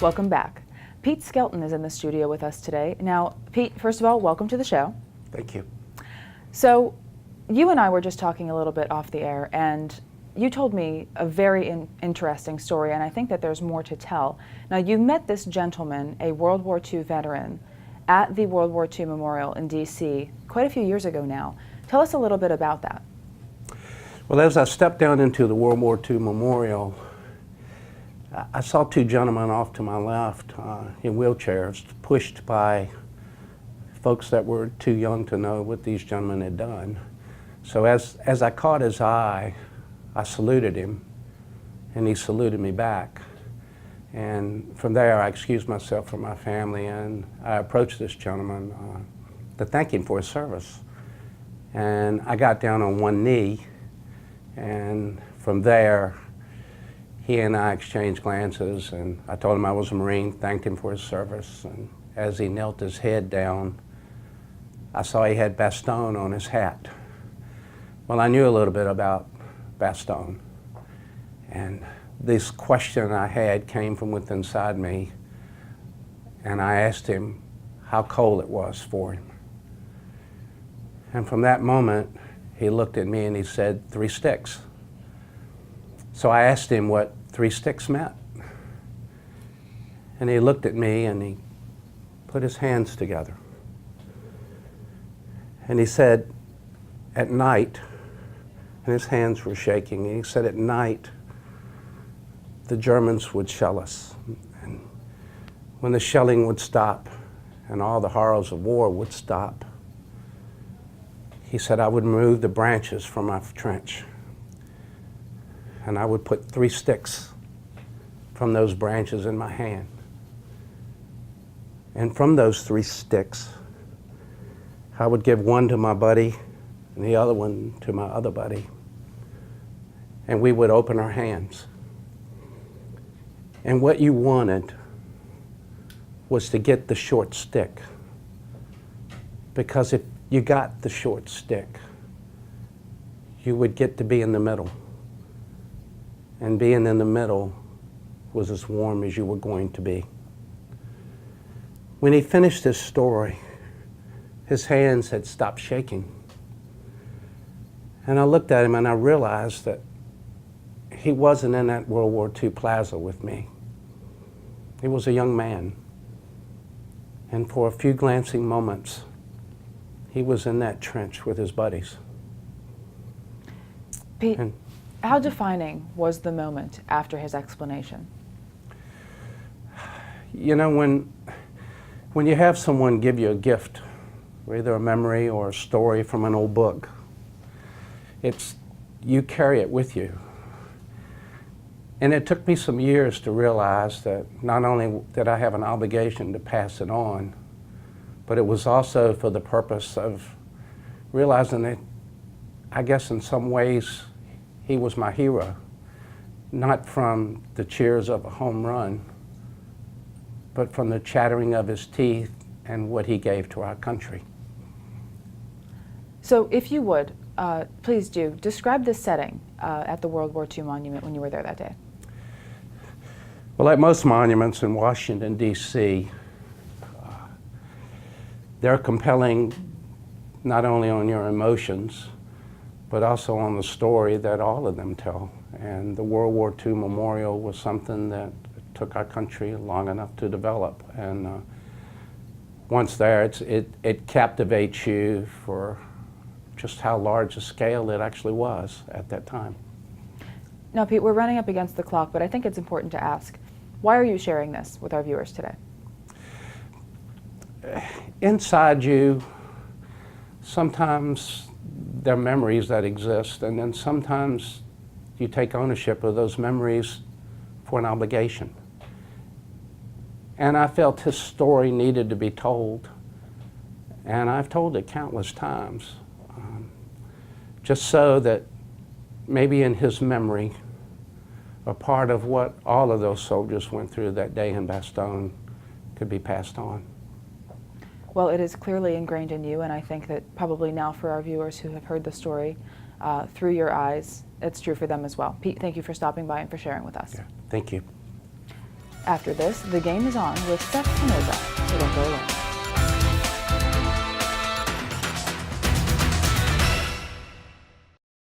Welcome back. Pete Skelton is in the studio with us today. Now, Pete, first of all, welcome to the show. Thank you. So, you and I were just talking a little bit off the air, and you told me a very interesting story, and I think that there's more to tell. Now, you met this gentleman, a World War II veteran, at the World War II Memorial in D.C. quite a few years ago now. Tell us a little bit about that. Well, as I stepped down into the World War II Memorial, I saw two gentlemen off to my left in wheelchairs, pushed by folks that were too young to know what these gentlemen had done. So as I caught his eye, I saluted him, and he saluted me back. And from there, I excused myself from my family, and I approached this gentleman to thank him for his service. And I got down on one knee, and from there, he and I exchanged glances, and I told him I was a Marine, thanked him for his service, and as he knelt his head down, I saw he had Bastogne on his hat. Well, I knew a little bit about Bastogne, and this question I had came from within inside me, and I asked him how cold it was for him. And from that moment, he looked at me and he said, 3 sticks. So I asked him what 3 sticks meant. And he looked at me and he put his hands together. And he said, at night, and his hands were shaking, and he said, at night, the Germans would shell us. And when the shelling would stop and all the horrors of war would stop, he said, I would remove the branches from my trench, and I would put 3 sticks from those branches in my hand. And from those 3 sticks, I would give one to my buddy and the other one to my other buddy. And we would open our hands. And what you wanted was to get the short stick. Because if you got the short stick, you would get to be in the middle. And being in the middle was as warm as you were going to be. When he finished his story, his hands had stopped shaking. And I looked at him and I realized that he wasn't in that World War II plaza with me. He was a young man. And for a few glancing moments, he was in that trench with his buddies. Pete, how defining was the moment after his explanation? You know, when you have someone give you a gift, either a memory or a story from an old book, you carry it with you. And it took me some years to realize that not only did I have an obligation to pass it on, but it was also for the purpose of realizing that, I guess in some ways, he was my hero. Not from the cheers of a home run, but from the chattering of his teeth and what he gave to our country. So if you would, please do, describe the setting at the World War II Monument when you were there that day. Well, like most monuments in Washington, D.C., they're compelling not only on your emotions, but also on the story that all of them tell. And the World War II Memorial was something that took our country long enough to develop. And once there, it captivates you for just how large a scale it actually was at that time. Now, Pete, we're running up against the clock, but I think it's important to ask, why are you sharing this with our viewers today? Inside you, sometimes there are memories that exist, and then sometimes you take ownership of those memories for an obligation. And I felt his story needed to be told, and I've told it countless times, just so that maybe in his memory, a part of what all of those soldiers went through that day in Bastogne could be passed on. Well, it is clearly ingrained in you, and I think that probably now for our viewers who have heard the story through your eyes, it's true for them as well. Pete, thank you for stopping by and for sharing with us. Yeah, thank you. After this, the game is on with Seth Canosa, so don't go away.